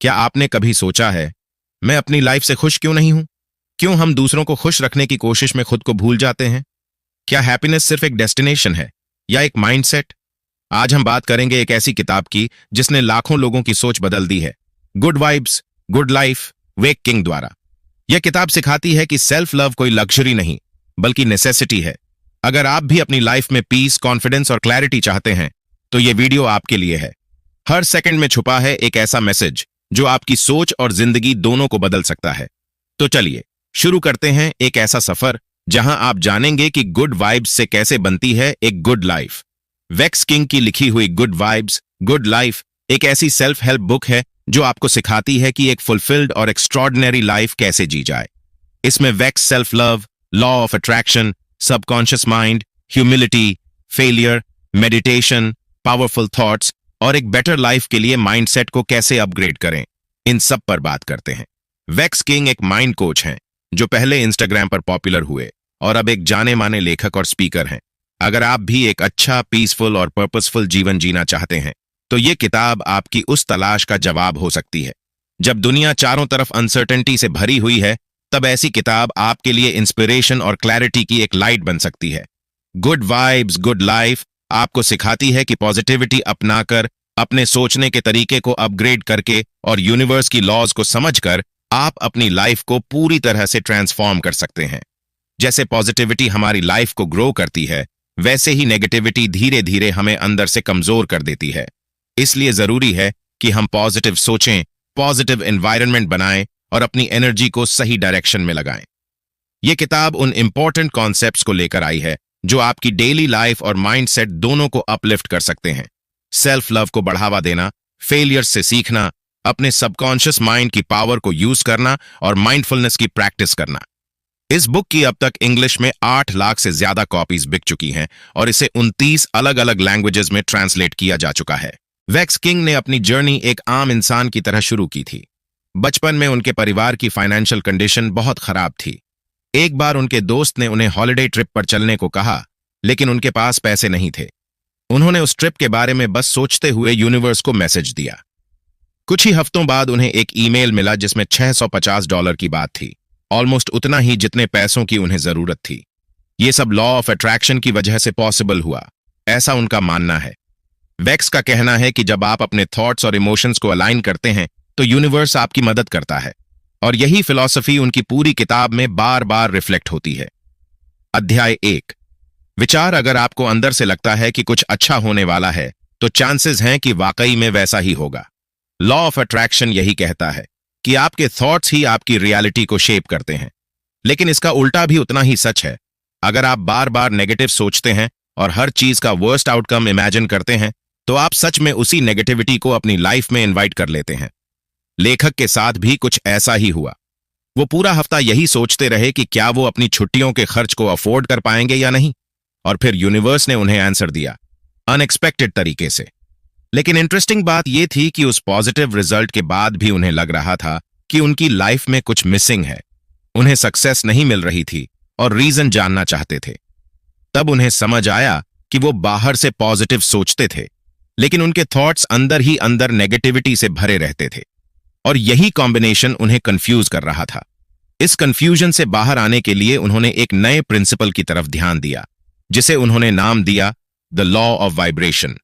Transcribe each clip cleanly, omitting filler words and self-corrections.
क्या आपने कभी सोचा है, मैं अपनी लाइफ से खुश क्यों नहीं हूं? क्यों हम दूसरों को खुश रखने की कोशिश में खुद को भूल जाते हैं? क्या हैप्पीनेस सिर्फ एक डेस्टिनेशन है या एक माइंडसेट? आज हम बात करेंगे एक ऐसी किताब की जिसने लाखों लोगों की सोच बदल दी है। गुड वाइब्स, गुड लाइफ, वेक किंग द्वारा। यह किताब सिखाती है कि सेल्फ लव कोई लग्जरी नहीं, बल्कि नेसेसिटी है। अगर आप भी अपनी लाइफ में पीस, कॉन्फिडेंस और क्लैरिटी चाहते हैं, तो यह वीडियो आपके लिए है। हर सेकंड में छुपा है एक ऐसा मैसेज जो आपकी सोच और जिंदगी दोनों को बदल सकता है। तो चलिए शुरू करते हैं एक ऐसा सफर जहां आप जानेंगे कि गुड वाइब्स से कैसे बनती है एक गुड लाइफ। वेक्स किंग की लिखी हुई गुड वाइब्स, गुड लाइफ एक ऐसी सेल्फ हेल्प बुक है जो आपको सिखाती है कि एक फुलफिल्ड और एक्स्ट्रॉर्डिनरी लाइफ कैसे जी जाए। इसमें वेक्स self love, law of attraction, subconscious mind, humility, failure, meditation, powerful thoughts और एक बेटर लाइफ के लिए माइंडसेट को कैसे अपग्रेड करें, इन सब पर बात करते हैं। वेक्स किंग एक माइंड कोच हैं जो पहले इंस्टाग्राम पर पॉपुलर हुए और अब एक जाने माने लेखक और स्पीकर हैं। अगर आप भी एक अच्छा, पीसफुल और पर्पसफुल जीवन जीना चाहते हैं, तो ये किताब आपकी उस तलाश का जवाब हो सकती है। जब दुनिया चारों तरफ अनसर्टेनिटी से भरी हुई है, तब ऐसी किताब आपके लिए इंस्पिरेशन और क्लैरिटी की एक लाइट बन सकती है। गुड वाइब्स, गुड लाइफ आपको सिखाती है कि पॉजिटिविटी अपनाकर, अपने सोचने के तरीके को अपग्रेड करके और यूनिवर्स की लॉज को समझकर आप अपनी लाइफ को पूरी तरह से ट्रांसफॉर्म कर सकते हैं। जैसे पॉजिटिविटी हमारी लाइफ को ग्रो करती है, वैसे ही नेगेटिविटी धीरे धीरे हमें अंदर से कमजोर कर देती है। इसलिए जरूरी है कि हम पॉजिटिव सोचें, पॉजिटिव एनवायरनमेंट बनाएं और अपनी एनर्जी को सही डायरेक्शन में लगाएं। यह किताब उन इंपॉर्टेंट कॉन्सेप्ट्स को लेकर आई है जो आपकी डेली लाइफ और माइंडसेट दोनों को अपलिफ्ट कर सकते हैं। सेल्फ लव को बढ़ावा देना, फेलियर से सीखना, अपने सबकॉन्शियस माइंड की पावर को यूज करना और माइंडफुलनेस की प्रैक्टिस करना। इस बुक की अब तक इंग्लिश में 8 लाख से ज्यादा कॉपीज बिक चुकी हैं और इसे 29 अलग अलग लैंग्वेजेस में ट्रांसलेट किया जा चुका है। वेक्स किंग ने अपनी जर्नी एक आम इंसान की तरह शुरू की थी। बचपन में उनके परिवार की फाइनेंशियल कंडीशन बहुत खराब थी। एक बार उनके दोस्त ने उन्हें हॉलिडे ट्रिप पर चलने को कहा, लेकिन उनके पास पैसे नहीं थे। उन्होंने उस ट्रिप के बारे में बस सोचते हुए यूनिवर्स को मैसेज दिया। कुछ ही हफ्तों बाद उन्हें एक ईमेल मिला जिसमें $650 की बात थी, ऑलमोस्ट उतना ही जितने पैसों की उन्हें जरूरत थी। ये सब लॉ ऑफ अट्रैक्शन की वजह से पॉसिबल हुआ, ऐसा उनका मानना है। वेक्स का कहना है कि जब आप अपने थॉट्स और इमोशंस को अलाइन करते हैं, तो यूनिवर्स आपकी मदद करता है, और यही फिलॉसफी उनकी पूरी किताब में बार बार रिफ्लेक्ट होती है। अध्याय 1, विचार। अगर आपको अंदर से लगता है कि कुछ अच्छा होने वाला है, तो चांसेस हैं कि वाकई में वैसा ही होगा। लॉ ऑफ अट्रैक्शन यही कहता है कि आपके थॉट्स ही आपकी रियलिटी को शेप करते हैं, लेकिन इसका उल्टा भी उतना ही सच है। अगर आप बार बार नेगेटिव सोचते हैं और हर चीज का वर्स्ट आउटकम इमेजिन करते हैं, तो आप सच में उसी नेगेटिविटी को अपनी लाइफ में इन्वाइट कर लेते हैं। लेखक के साथ भी कुछ ऐसा ही हुआ। वो पूरा हफ्ता यही सोचते रहे कि क्या वो अपनी छुट्टियों के खर्च को अफोर्ड कर पाएंगे या नहीं, और फिर यूनिवर्स ने उन्हें आंसर दिया, अनएक्सपेक्टेड तरीके से। लेकिन इंटरेस्टिंग बात यह थी कि उस पॉजिटिव रिजल्ट के बाद भी उन्हें लग रहा था कि उनकी लाइफ में कुछ मिसिंग है। उन्हें सक्सेस नहीं मिल रही थी और रीजन जानना चाहते थे। तब उन्हें समझ आया कि वो बाहर से पॉजिटिव सोचते थे, लेकिन उनके थॉट्स अंदर ही अंदर नेगेटिविटी से भरे रहते थे, और यही कॉम्बिनेशन उन्हें कंफ्यूज कर रहा था। इस कंफ्यूजन से बाहर आने के लिए उन्होंने एक नए प्रिंसिपल की तरफ ध्यान दिया, जिसे उन्होंने नाम दिया द लॉ ऑफ वाइब्रेशन।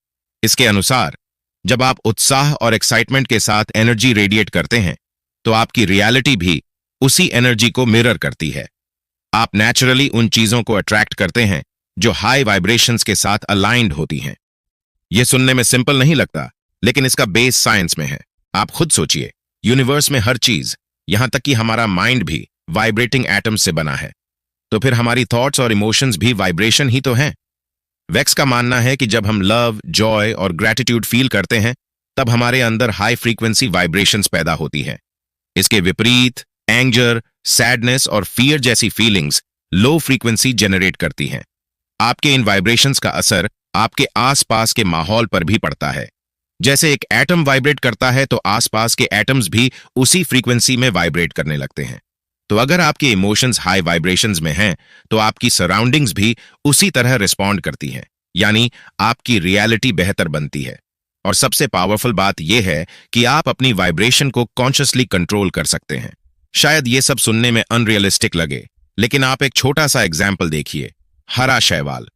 इसके अनुसार जब आप उत्साह और एक्साइटमेंट के साथ एनर्जी रेडिएट करते हैं, तो आपकी रियलिटी भी उसी एनर्जी को मिरर करती है। आप नेचुरली उन चीजों को अट्रैक्ट करते हैं जो हाई वाइब्रेशंस के साथ अलाइंड होती हैं। यह सुनने में सिंपल नहीं लगता, लेकिन इसका बेस साइंस में है। आप खुद सोचिए, यूनिवर्स में हर चीज, यहां तक कि हमारा माइंड भी वाइब्रेटिंग एटम्स से बना है, तो फिर हमारी थॉट्स और इमोशंस भी वाइब्रेशन ही तो हैं। वेक्स का मानना है कि जब हम लव, जॉय और ग्रैटिट्यूड फील करते हैं, तब हमारे अंदर हाई फ्रीक्वेंसी वाइब्रेशंस पैदा होती हैं। इसके विपरीत एंगर, सैडनेस और फियर जैसी फीलिंग्स लो फ्रीक्वेंसी जनरेट करती हैं। आपके इन वाइब्रेशंस का असर आपके आसपास के माहौल पर भी पड़ता है। जैसे एक एटम वाइब्रेट करता है, तो आसपास के एटम्स भी उसी फ्रीक्वेंसी में वाइब्रेट करने लगते हैं। तो अगर आपके इमोशंस हाई वाइब्रेशंस में हैं, तो आपकी सराउंडिंग्स भी उसी तरह रिस्पॉन्ड करती हैं, यानी आपकी रियलिटी बेहतर बनती है। और सबसे पावरफुल बात यह है कि आप अपनी वाइब्रेशन को कॉन्शियसली कंट्रोल कर सकते हैं। शायद ये सब सुनने में अनरियलिस्टिक लगे, लेकिन आप एक छोटा सा एग्जाम्पल देखिए। हरा शैवाल,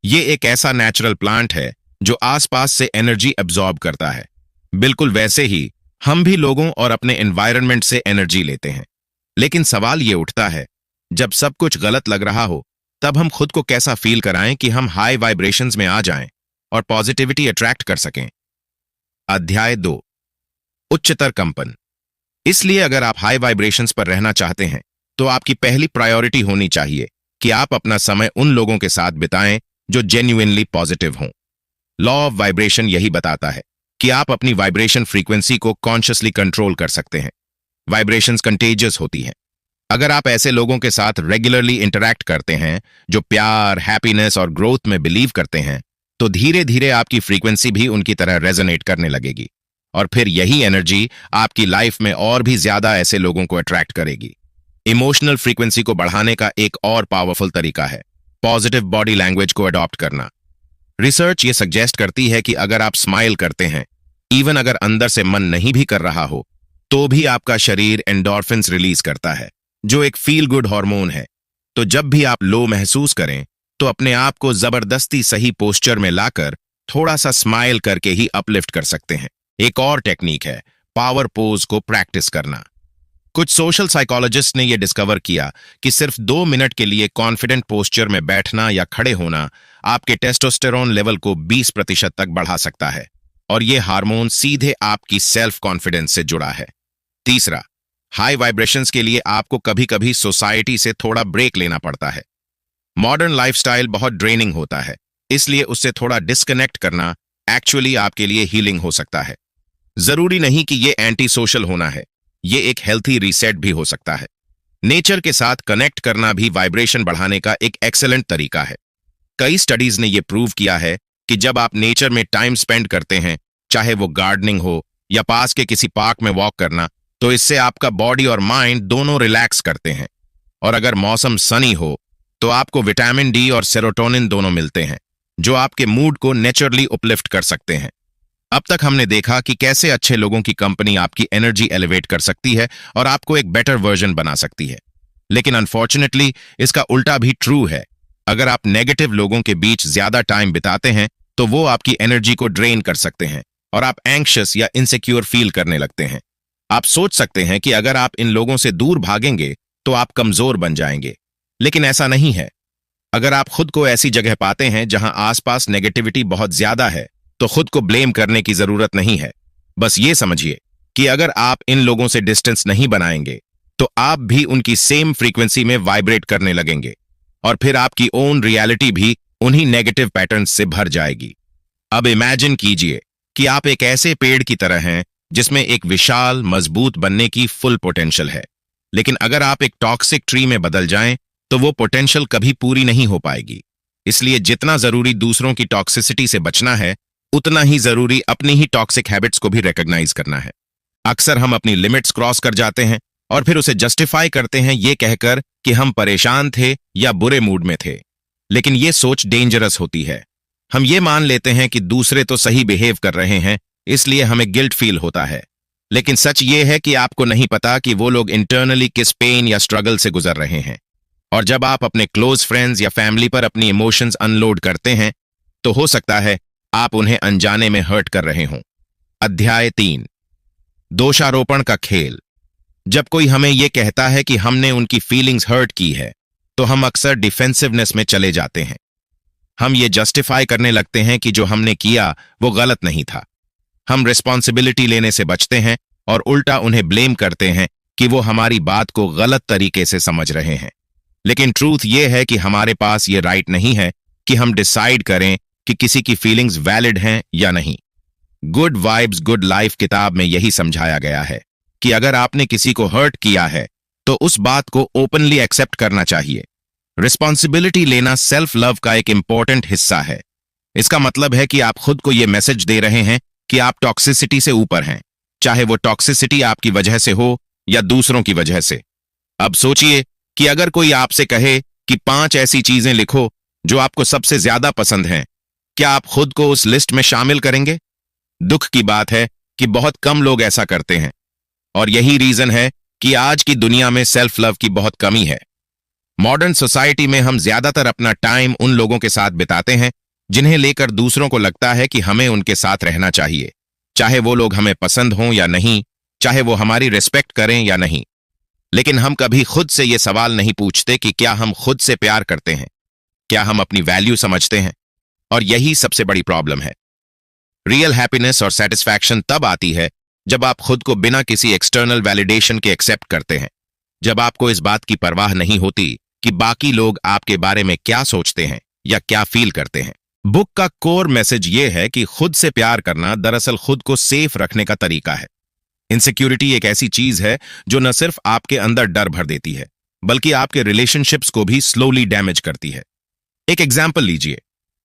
ये एक ऐसा नेचुरल प्लांट है जो आसपास से एनर्जी एब्जॉर्ब करता है। बिल्कुल वैसे ही हम भी लोगों और अपने एनवायरनमेंट से एनर्जी लेते हैं। लेकिन सवाल ये उठता है, जब सब कुछ गलत लग रहा हो, तब हम खुद को कैसा फील कराएं कि हम हाई वाइब्रेशंस में आ जाएं और पॉजिटिविटी अट्रैक्ट कर सकें। अध्याय 2, उच्चतर कंपन। इसलिए अगर आप हाई वाइब्रेशंस पर रहना चाहते हैं तो आपकी पहली प्रायोरिटी होनी चाहिए कि आप अपना समय उन लोगों के साथ बिताएं जो जेन्युइनली पॉजिटिव हों। लॉ ऑफ वाइब्रेशन यही बताता है कि आप अपनी वाइब्रेशन फ्रीक्वेंसी को कॉन्शियसली कंट्रोल कर सकते हैं। वाइब्रेशंस कंटेजियस होती हैं। अगर आप ऐसे लोगों के साथ रेगुलरली इंटरैक्ट करते हैं जो प्यार, हैप्पीनेस और ग्रोथ में बिलीव करते हैं, तो धीरे धीरे आपकी फ्रीक्वेंसी भी उनकी तरह रेजोनेट करने लगेगी और फिर यही एनर्जी आपकी लाइफ में और भी ज्यादा ऐसे लोगों को अट्रैक्ट करेगी। इमोशनल फ्रीक्वेंसी को बढ़ाने का एक और पावरफुल तरीका है पॉजिटिव बॉडी लैंग्वेज को अडॉप्ट करना। रिसर्च ये सजेस्ट करती है कि अगर आप स्माइल करते हैं, इवन अगर अंदर से मन नहीं भी कर रहा हो, तो भी आपका शरीर एंडोर्फिन्स रिलीज करता है, जो एक फील गुड हार्मोन है। तो जब भी आप लो महसूस करें, तो अपने आप को जबरदस्ती सही पोस्चर में लाकर थोड़ा सा स्माइल करके ही अपलिफ्ट कर सकते हैं। एक और टेक्निक है पावर पोज को प्रैक्टिस करना। कुछ सोशल साइकोलॉजिस्ट ने यह डिस्कवर किया कि सिर्फ 2 मिनट के लिए कॉन्फिडेंट पोस्चर में बैठना या खड़े होना आपके टेस्टोस्टेरोन लेवल को 20% तक बढ़ा सकता है और यह हार्मोन सीधे आपकी सेल्फ कॉन्फिडेंस से जुड़ा है। तीसरा, हाई वाइब्रेशंस के लिए आपको कभी कभी सोसाइटी से थोड़ा ब्रेक लेना पड़ता है। मॉडर्न लाइफस्टाइल बहुत ड्रेनिंग होता है, इसलिए उससे थोड़ा डिस्कनेक्ट करना एक्चुअली आपके लिए हीलिंग हो सकता है। जरूरी नहीं कि यह एंटी सोशल होना है, ये एक हेल्थी रीसेट भी हो सकता है। नेचर के साथ कनेक्ट करना भी वाइब्रेशन बढ़ाने का एक एक्सेलेंट तरीका है। कई स्टडीज ने यह प्रूव किया है कि जब आप नेचर में टाइम स्पेंड करते हैं, चाहे वो गार्डनिंग हो या पास के किसी पार्क में वॉक करना, तो इससे आपका बॉडी और माइंड दोनों रिलैक्स करते हैं। और अगर मौसम सनी हो तो आपको विटामिन डी और सेरोटोनिन दोनों मिलते हैं, जो आपके मूड को नेचुरली अपलिफ्ट कर सकते हैं। अब तक हमने देखा कि कैसे अच्छे लोगों की कंपनी आपकी एनर्जी एलिवेट कर सकती है और आपको एक बेटर वर्जन बना सकती है। लेकिन अनफॉर्चुनेटली इसका उल्टा भी ट्रू है। अगर आप नेगेटिव लोगों के बीच ज्यादा टाइम बिताते हैं, तो वो आपकी एनर्जी को ड्रेन कर सकते हैं और आप एंग्शियस या इनसिक्योर फील करने लगते हैं। आप सोच सकते हैं कि अगर आप इन लोगों से दूर भागेंगे तो आप कमजोर बन जाएंगे, लेकिन ऐसा नहीं है। अगर आप खुद को ऐसी जगह पाते हैं जहां आसपास नेगेटिविटी बहुत ज्यादा है, तो खुद को ब्लेम करने की जरूरत नहीं है। बस ये समझिए कि अगर आप इन लोगों से डिस्टेंस नहीं बनाएंगे, तो आप भी उनकी सेम फ्रीक्वेंसी में वाइब्रेट करने लगेंगे और फिर आपकी ओन रियलिटी भी उन्हीं नेगेटिव पैटर्न्स से भर जाएगी। अब इमेजिन कीजिए कि आप एक ऐसे पेड़ की तरह हैं जिसमें एक विशाल, मजबूत बनने की फुल पोटेंशियल है, लेकिन अगर आप एक टॉक्सिक ट्री में बदल जाएं, तो वो पोटेंशियल कभी पूरी नहीं हो पाएगी। इसलिए जितना जरूरी दूसरों की टॉक्सिसिटी से बचना है, उतना ही जरूरी अपनी ही टॉक्सिक हैबिट्स को भी रिकॉग्नाइज करना है। अक्सर हम अपनी लिमिट्स क्रॉस कर जाते हैं और फिर उसे जस्टिफाई करते हैं ये कहकर कि हम परेशान थे या बुरे मूड में थे। लेकिन ये सोच डेंजरस होती है। हम ये मान लेते हैं कि दूसरे तो सही बिहेव कर रहे हैं, इसलिए हमें गिल्ट फील होता है। लेकिन सच ये है कि आपको नहीं पता कि वो लोग इंटरनली किस पेन या स्ट्रगल से गुजर रहे हैं। और जब आप अपने क्लोज फ्रेंड्स या फैमिली पर अपनी इमोशंस अनलोड करते हैं, तो हो सकता है आप उन्हें अनजाने में हर्ट कर रहे हों। अध्याय 3, दोषारोपण का खेल। जब कोई हमें यह कहता है कि हमने उनकी फीलिंग्स हर्ट की है, तो हम अक्सर डिफेंसिवनेस में चले जाते हैं। हम ये जस्टिफाई करने लगते हैं कि जो हमने किया वो गलत नहीं था। हम रिस्पॉन्सिबिलिटी लेने से बचते हैं और उल्टा उन्हें ब्लेम करते हैं कि वो हमारी बात को गलत तरीके से समझ रहे हैं। लेकिन ट्रूथ ये है कि हमारे पास ये राइट नहीं है कि हम डिसाइड करें कि किसी की फीलिंग्स वैलिड हैं या नहीं। गुड वाइब्स गुड लाइफ किताब में यही समझाया गया है कि अगर आपने किसी को हर्ट किया है, तो उस बात को ओपनली एक्सेप्ट करना चाहिए। रिस्पॉन्सिबिलिटी लेना सेल्फ लव का एक इंपॉर्टेंट हिस्सा है। इसका मतलब है कि आप खुद को यह मैसेज दे रहे हैं कि आप टॉक्सिसिटी से ऊपर हैं, चाहे वो टॉक्सिसिटी आपकी वजह से हो या दूसरों की वजह से। अब सोचिए कि अगर कोई आपसे कहे कि 5 ऐसी चीजें लिखो जो आपको सबसे ज्यादा पसंद हैं, क्या आप खुद को उस लिस्ट में शामिल करेंगे? दुख की बात है कि बहुत कम लोग ऐसा करते हैं, और यही रीजन है कि आज की दुनिया में सेल्फ लव की बहुत कमी है। मॉडर्न सोसाइटी में हम ज्यादातर अपना टाइम उन लोगों के साथ बिताते हैं जिन्हें लेकर दूसरों को लगता है कि हमें उनके साथ रहना चाहिए, चाहे वो लोग हमें पसंद हों या नहीं, चाहे वो हमारी रिस्पेक्ट करें या नहीं। लेकिन हम कभी खुद से ये सवाल नहीं पूछते कि क्या हम खुद से प्यार करते हैं, क्या हम अपनी वैल्यू समझते हैं। और यही सबसे बड़ी प्रॉब्लम है। रियल हैप्पीनेस और सेटिस्फैक्शन तब आती है जब आप खुद को बिना किसी एक्सटर्नल वैलिडेशन के एक्सेप्ट करते हैं, जब आपको इस बात की परवाह नहीं होती कि बाकी लोग आपके बारे में क्या सोचते हैं या क्या फील करते हैं। बुक का कोर मैसेज ये है कि खुद से प्यार करना दरअसल खुद को सेफ रखने का तरीका है। इनसिक्योरिटी एक ऐसी चीज है जो न सिर्फ आपके अंदर डर भर देती है, बल्कि आपके रिलेशनशिप्स को भी स्लोली डैमेज करती है। एक एग्जाम्पल लीजिए,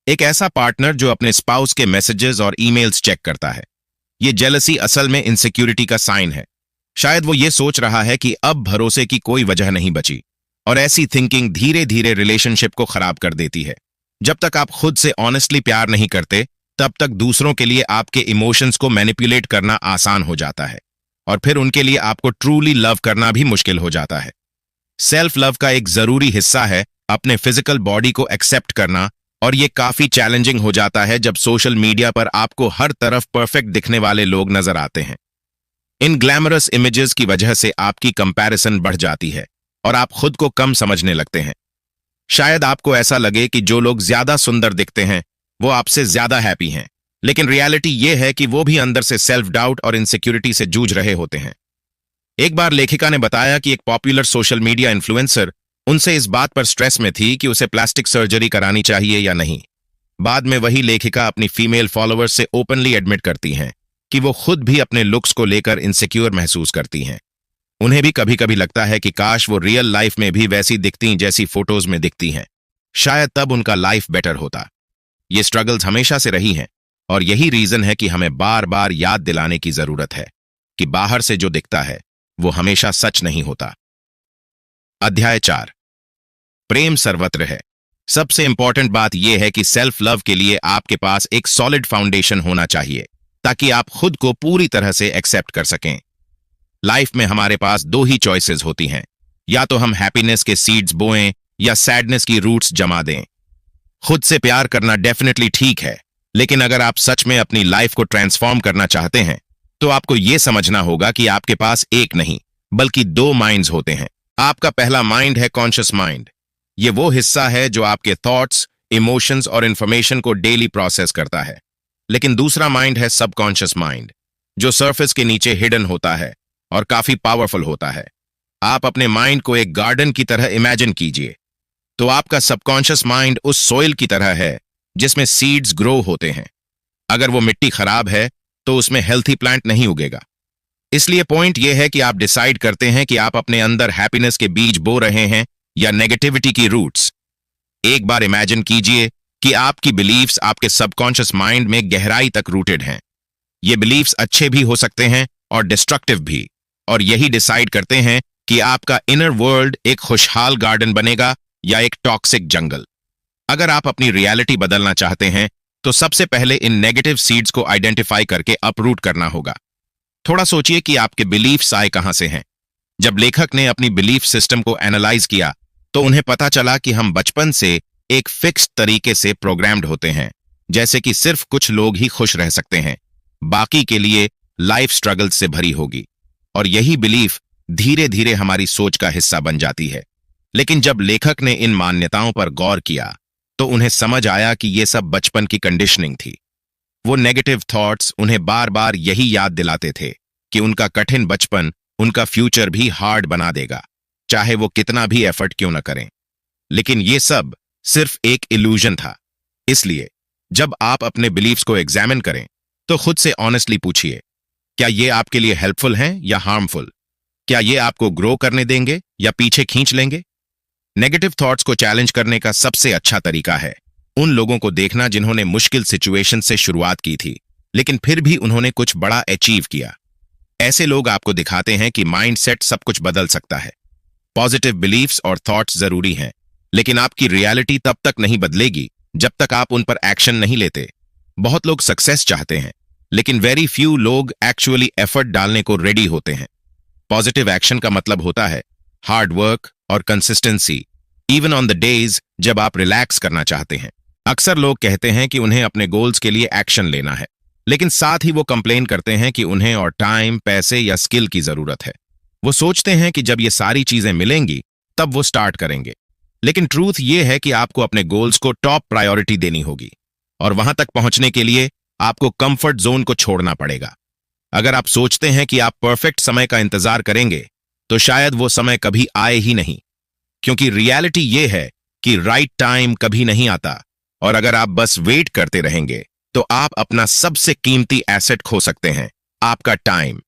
एक ऐसा पार्टनर जो अपने स्पाउस के मैसेजेस और ईमेल्स चेक करता है। ये जेलसी असल में इनसिक्योरिटी का साइन है। शायद वो ये सोच रहा है कि अब भरोसे की कोई वजह नहीं बची, और ऐसी थिंकिंग धीरे धीरे रिलेशनशिप को खराब कर देती है। जब तक आप खुद से ऑनेस्टली प्यार नहीं करते, तब तक दूसरों के लिए आपके इमोशंस को मैनिपुलेट करना आसान हो जाता है, और फिर उनके लिए आपको ट्रूली लव करना भी मुश्किल हो जाता है। सेल्फ लव का एक जरूरी हिस्सा है अपने फिजिकल बॉडी को एक्सेप्ट करना, और ये काफी चैलेंजिंग हो जाता है जब सोशल मीडिया पर आपको हर तरफ परफेक्ट दिखने वाले लोग नजर आते हैं। इन ग्लैमरस इमेजेस की वजह से आपकी कंपैरिजन बढ़ जाती है और आप खुद को कम समझने लगते हैं। शायद आपको ऐसा लगे कि जो लोग ज्यादा सुंदर दिखते हैं वो आपसे ज्यादा हैप्पी हैं, लेकिन रियलिटी ये है कि वो भी अंदर से सेल्फ डाउट और इनसिक्योरिटी से जूझ रहे होते हैं। एक बार लेखिका ने बताया कि एक पॉपुलर सोशल मीडिया इन्फ्लुएंसर उनसे इस बात पर स्ट्रेस में थी कि उसे प्लास्टिक सर्जरी करानी चाहिए या नहीं। बाद में वही लेखिका अपनी फीमेल फॉलोअर्स से ओपनली एडमिट करती हैं कि वो खुद भी अपने लुक्स को लेकर इनसिक्योर महसूस करती हैं। उन्हें भी कभी कभी लगता है कि काश वो रियल लाइफ में भी वैसी दिखती जैसी फोटोज में दिखती हैं। शायद तब उनका लाइफ बेटर होता। ये स्ट्रगल्स हमेशा से रही हैं, और यही रीजन है कि हमें बार बार याद दिलाने की जरूरत है कि बाहर से जो दिखता है वो हमेशा सच नहीं होता। अध्याय 4, प्रेम सर्वत्र है। सबसे इंपॉर्टेंट बात यह है कि सेल्फ लव के लिए आपके पास एक सॉलिड फाउंडेशन होना चाहिए, ताकि आप खुद को पूरी तरह से एक्सेप्ट कर सकें। लाइफ में हमारे पास दो ही चॉइसेस होती हैं, या तो हम हैप्पीनेस के सीड्स बोएं या सैडनेस की रूट्स जमा दें। खुद से प्यार करना डेफिनेटली ठीक है, लेकिन अगर आप सच में अपनी लाइफ को ट्रांसफॉर्म करना चाहते हैं तो आपको यह समझना होगा कि आपके पास एक नहीं बल्कि दो माइंड्स होते हैं। आपका पहला माइंड है कॉन्शियस माइंड। ये वो हिस्सा है जो आपके थॉट्स, इमोशंस और इंफॉर्मेशन को डेली प्रोसेस करता है। लेकिन दूसरा माइंड है सबकॉन्शियस माइंड, जो सरफेस के नीचे हिडन होता है और काफी पावरफुल होता है। आप अपने माइंड को एक गार्डन की तरह इमेजिन कीजिए, तो आपका सबकॉन्शियस माइंड उस सोइल की तरह है जिसमें सीड्स ग्रो होते हैं। अगर वो मिट्टी खराब है तो उसमें हेल्थी प्लांट नहीं उगेगा। इसलिए पॉइंट यह है कि आप डिसाइड करते हैं कि आप अपने अंदर हैप्पीनेस के बीज बो रहे हैं या नेगेटिविटी की रूट्स। एक बार इमेजिन कीजिए कि आपकी बिलीफ्स आपके सबकॉन्शियस माइंड में गहराई तक रूटेड हैं। ये बिलीफ्स अच्छे भी हो सकते हैं और डिस्ट्रक्टिव भी, और यही डिसाइड करते हैं कि आपका इनर वर्ल्ड एक खुशहाल गार्डन बनेगा या एक टॉक्सिक जंगल। अगर आप अपनी रियलिटी बदलना चाहते हैं तो सबसे पहले इन नेगेटिव सीड्स को आइडेंटिफाई करके अपरूट करना होगा। थोड़ा सोचिए कि आपके बिलीफ्स आए कहां से हैं। जब लेखक ने अपनी बिलीफ सिस्टम को एनालाइज किया तो उन्हें पता चला कि हम बचपन से एक फिक्स्ड तरीके से प्रोग्राम्ड होते हैं, जैसे कि सिर्फ कुछ लोग ही खुश रह सकते हैं, बाकी के लिए लाइफ स्ट्रगल से भरी होगी। और यही बिलीफ धीरे धीरे हमारी सोच का हिस्सा बन जाती है। लेकिन जब लेखक ने इन मान्यताओं पर गौर किया तो उन्हें समझ आया कि ये सब बचपन की कंडीशनिंग थी। वो नेगेटिव थॉट्स उन्हें बार बार यही याद दिलाते थे कि उनका कठिन बचपन उनका फ्यूचर भी हार्ड बना देगा, चाहे वो कितना भी एफर्ट क्यों न करें। लेकिन ये सब सिर्फ एक इल्यूजन था। इसलिए जब आप अपने बिलीफ्स को एग्जामिन करें तो खुद से ऑनेस्टली पूछिए, क्या ये आपके लिए हेल्पफुल हैं या हार्मफुल? क्या ये आपको ग्रो करने देंगे या पीछे खींच लेंगे? नेगेटिव थॉट्स को चैलेंज करने का सबसे अच्छा तरीका है उन लोगों को देखना जिन्होंने मुश्किल सिचुएशन से शुरुआत की थी, लेकिन फिर भी उन्होंने कुछ बड़ा अचीव किया। ऐसे लोग आपको दिखाते हैं कि माइंडसेट सब कुछ बदल सकता है। पॉजिटिव बिलीफ्स और थॉट्स जरूरी हैं, लेकिन आपकी रियलिटी तब तक नहीं बदलेगी जब तक आप उन पर एक्शन नहीं लेते। बहुत लोग सक्सेस चाहते हैं, लेकिन वेरी फ्यू लोग एक्चुअली एफर्ट डालने को रेडी होते हैं। पॉजिटिव एक्शन का मतलब होता है हार्ड वर्क और consistency, even on the days जब आप रिलैक्स करना चाहते हैं। अक्सर लोग कहते हैं कि उन्हें अपने गोल्स के लिए एक्शन लेना है, लेकिन साथ ही वो कंप्लेन करते हैं कि उन्हें और टाइम, पैसे या स्किल की जरूरत है। वो सोचते हैं कि जब ये सारी चीजें मिलेंगी तब वो स्टार्ट करेंगे। लेकिन ट्रूथ ये है कि आपको अपने गोल्स को टॉप प्रायोरिटी देनी होगी, और वहां तक पहुंचने के लिए आपको कंफर्ट जोन को छोड़ना पड़ेगा। अगर आप सोचते हैं कि आप परफेक्ट समय का इंतजार करेंगे तो शायद वो समय कभी आए ही नहीं, क्योंकि रियलिटी ये है कि राइट टाइम कभी नहीं आता, और अगर आप बस वेट करते रहेंगे तो आप अपना सबसे कीमती एसेट खो सकते हैं, आपका टाइम।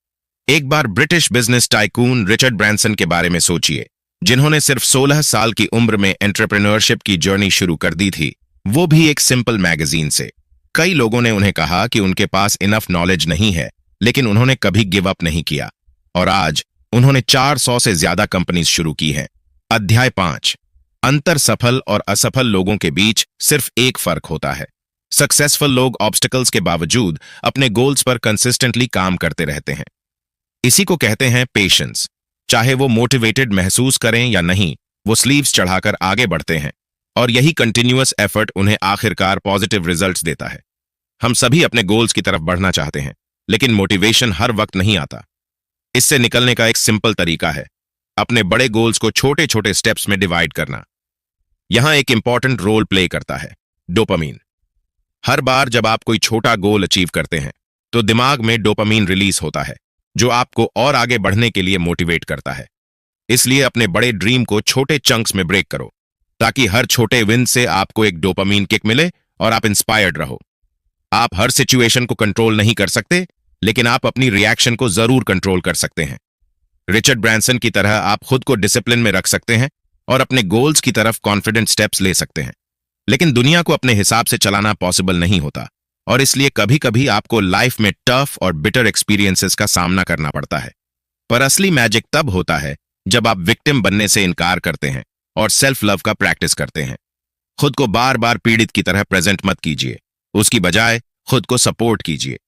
एक बार British business tycoon Richard Branson के बारे में सोचिए, जिन्होंने सिर्फ 16 साल की उम्र में एंटरप्रेन्योरशिप की जर्नी शुरू कर दी थी, वो भी एक सिंपल मैगजीन से। कई लोगों ने उन्हें कहा कि उनके पास इनफ नॉलेज नहीं है, लेकिन उन्होंने कभी गिव अप नहीं किया, और आज उन्होंने 400 से ज्यादा कंपनीज शुरू की हैं। अध्याय 5। अंतर सफल और असफल लोगों के बीच सिर्फ एक फर्क होता है। सक्सेसफुल लोग ऑब्स्टिकल्स के बावजूद अपने गोल्स पर कंसिस्टेंटली काम करते रहते हैं। इसी को कहते हैं पेशेंस। चाहे वो मोटिवेटेड महसूस करें या नहीं, वो स्लीव्स चढ़ाकर आगे बढ़ते हैं, और यही कंटिन्यूअस एफर्ट उन्हें आखिरकार पॉजिटिव रिजल्ट्स देता है। हम सभी अपने गोल्स की तरफ बढ़ना चाहते हैं, लेकिन मोटिवेशन हर वक्त नहीं आता। इससे निकलने का एक सिंपल तरीका है अपने बड़े गोल्स को छोटे छोटे स्टेप्स में डिवाइड करना। यहां एक इंपॉर्टेंट रोल प्ले करता है डोपामीन। हर बार जब आप कोई छोटा गोल अचीव करते हैं तो दिमाग में डोपामीन रिलीज होता है, जो आपको और आगे बढ़ने के लिए मोटिवेट करता है। इसलिए अपने बड़े ड्रीम को छोटे चंक्स में ब्रेक करो, ताकि हर छोटे विन से आपको एक डोपामीन किक मिले और आप इंस्पायर्ड रहो। आप हर सिचुएशन को कंट्रोल नहीं कर सकते, लेकिन आप अपनी रिएक्शन को जरूर कंट्रोल कर सकते हैं। रिचर्ड ब्रांसन की तरह आप खुद को डिसिप्लिन में रख सकते हैं और अपने गोल्स की तरफ कॉन्फिडेंट स्टेप्स ले सकते हैं। लेकिन दुनिया को अपने हिसाब से चलाना पॉसिबल नहीं होता, और इसलिए कभी कभी आपको लाइफ में टफ और बिटर एक्सपीरियंसेस का सामना करना पड़ता है। पर असली मैजिक तब होता है जब आप विक्टिम बनने से इनकार करते हैं और सेल्फ लव का प्रैक्टिस करते हैं। खुद को बार बार पीड़ित की तरह प्रेजेंट मत कीजिए, उसकी बजाय खुद को सपोर्ट कीजिए।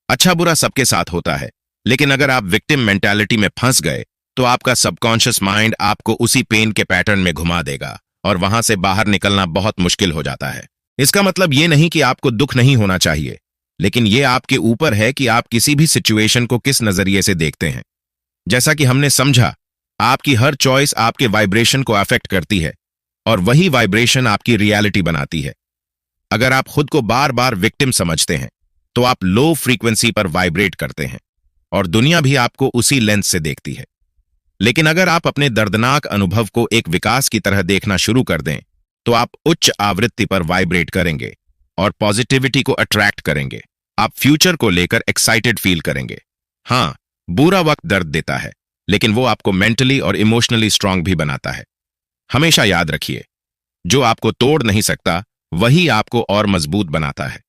अच्छा बुरा सबके साथ होता है, लेकिन अगर आप विक्टिम मेंटालिटी में फंस गए तो आपका सबकॉन्शियस माइंड आपको उसी पेन के पैटर्न में घुमा देगा, और वहां से बाहर निकलना बहुत मुश्किल हो जाता है। इसका मतलब ये नहीं कि आपको दुख नहीं होना चाहिए, लेकिन ये आपके ऊपर है कि आप किसी भी सिचुएशन को किस नजरिए से देखते हैं। जैसा कि हमने समझा, आपकी हर चॉइस आपके वाइब्रेशन को अफेक्ट करती है, और वही वाइब्रेशन आपकी रियलिटी बनाती है। अगर आप खुद को बार बार विक्टिम समझते हैं तो आप लो फ्रीक्वेंसी पर वाइब्रेट करते हैं, और दुनिया भी आपको उसी लेंस से देखती है। लेकिन अगर आप अपने दर्दनाक अनुभव को एक विकास की तरह देखना शुरू कर दें तो आप उच्च आवृत्ति पर वाइब्रेट करेंगे और पॉजिटिविटी को अट्रैक्ट करेंगे। आप फ्यूचर को लेकर एक्साइटेड फील करेंगे। हां, बुरा वक्त दर्द देता है, लेकिन वो आपको मेंटली और इमोशनली स्ट्रांग भी बनाता है। हमेशा याद रखिए, जो आपको तोड़ नहीं सकता वही आपको और मजबूत बनाता है।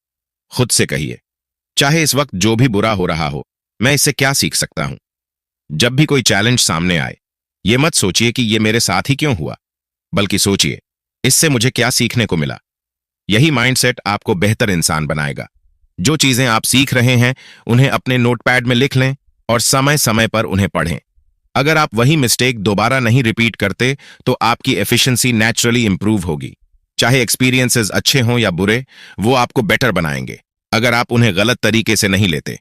खुद से कहिए, चाहे इस वक्त जो भी बुरा हो रहा हो, मैं इससे क्या सीख सकता हूं। जब भी कोई चैलेंज सामने आए, ये मत सोचिए कि ये मेरे साथ ही क्यों हुआ, बल्कि सोचिए इससे मुझे क्या सीखने को मिला। यही माइंडसेट आपको बेहतर इंसान बनाएगा। जो चीजें आप सीख रहे हैं उन्हें अपने नोटपैड में लिख लें और समय समय पर उन्हें पढ़ें। अगर आप वही मिस्टेक दोबारा नहीं रिपीट करते तो आपकी एफिशिएंसी नेचुरली इंप्रूव होगी। चाहे एक्सपीरियंसेस अच्छे हों या बुरे, वो आपको बेटर बनाएंगे अगर आप उन्हें गलत तरीके से नहीं लेते।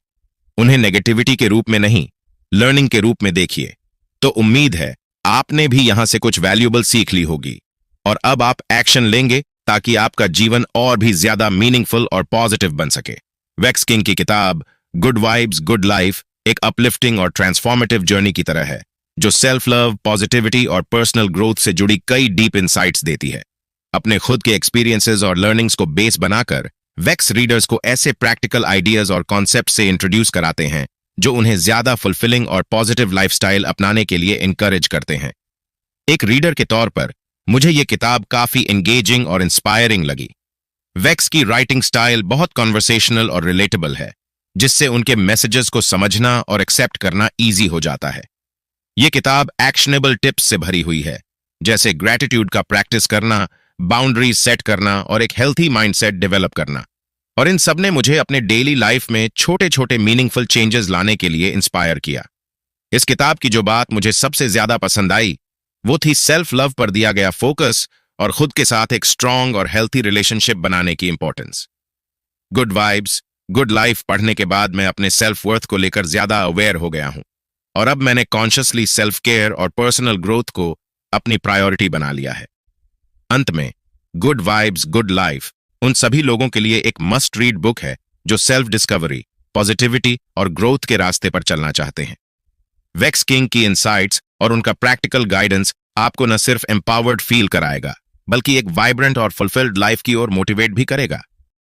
उन्हें नेगेटिविटी के रूप में नहीं, लर्निंग के रूप में देखिए। तो उम्मीद है आपने भी यहां से कुछ वैल्यूएबल सीख ली होगी, और अब आप एक्शन लेंगे ताकि आपका जीवन और भी ज्यादा मीनिंगफुल और पॉजिटिव बन सके। वेक्स किंग की किताब गुड वाइब्स गुड लाइफ एक अपलिफ्टिंग और ट्रांसफॉर्मेटिव जर्नी की तरह है, जो सेल्फ लव, पॉजिटिविटी और पर्सनल ग्रोथ से जुड़ी कई डीप इंसाइट्स देती है। अपने खुद के एक्सपीरियंसेस और लर्निंग्स को बेस बनाकर वेक्स रीडर्स को ऐसे प्रैक्टिकल आइडियाज और कॉन्सेप्ट से इंट्रोड्यूस कराते हैं जो उन्हें ज्यादा फुलफिलिंग और पॉजिटिव लाइफस्टाइल अपनाने के लिए इनकरेज करते हैं। एक रीडर के तौर पर मुझे यह किताब काफी एंगेजिंग और इंस्पायरिंग लगी। वेक्स की राइटिंग स्टाइल बहुत कॉन्वर्सेशनल और रिलेटेबल है, जिससे उनके मैसेजेस को समझना और एक्सेप्ट करना इजी हो जाता है। यह किताब एक्शनेबल टिप्स से भरी हुई है, जैसे ग्रैटिट्यूड का प्रैक्टिस करना, बाउंड्रीज सेट करना और एक हेल्थी माइंडसेट डेवलप करना। और इन सब ने मुझे अपने डेली लाइफ में छोटे छोटे मीनिंगफुल चेंजेस लाने के लिए इंस्पायर किया। इस किताब की जो बात मुझे सबसे ज्यादा पसंद आई वो थी सेल्फ लव पर दिया गया फोकस और खुद के साथ एक स्ट्रांग और हेल्थी रिलेशनशिप बनाने की importance. Good vibes good life पढ़ने के बाद मैं अपने सेल्फ वर्थ को लेकर ज्यादा अवेयर हो गया हूं और अब मैंने कॉन्शियसली सेल्फ केयर और पर्सनल ग्रोथ को अपनी प्रायोरिटी बना लिया है। अंत में, गुड वाइब्स गुड लाइफ उन सभी लोगों के लिए एक मस्ट रीड बुक है जो सेल्फ डिस्कवरी, पॉजिटिविटी और ग्रोथ के रास्ते पर चलना चाहते हैं। वेक्स किंग की इनसाइट्स और उनका प्रैक्टिकल गाइडेंस आपको न सिर्फ एम्पावर्ड फील कराएगा बल्कि एक वाइब्रेंट और फुलफिल्ड लाइफ की ओर मोटिवेट भी करेगा।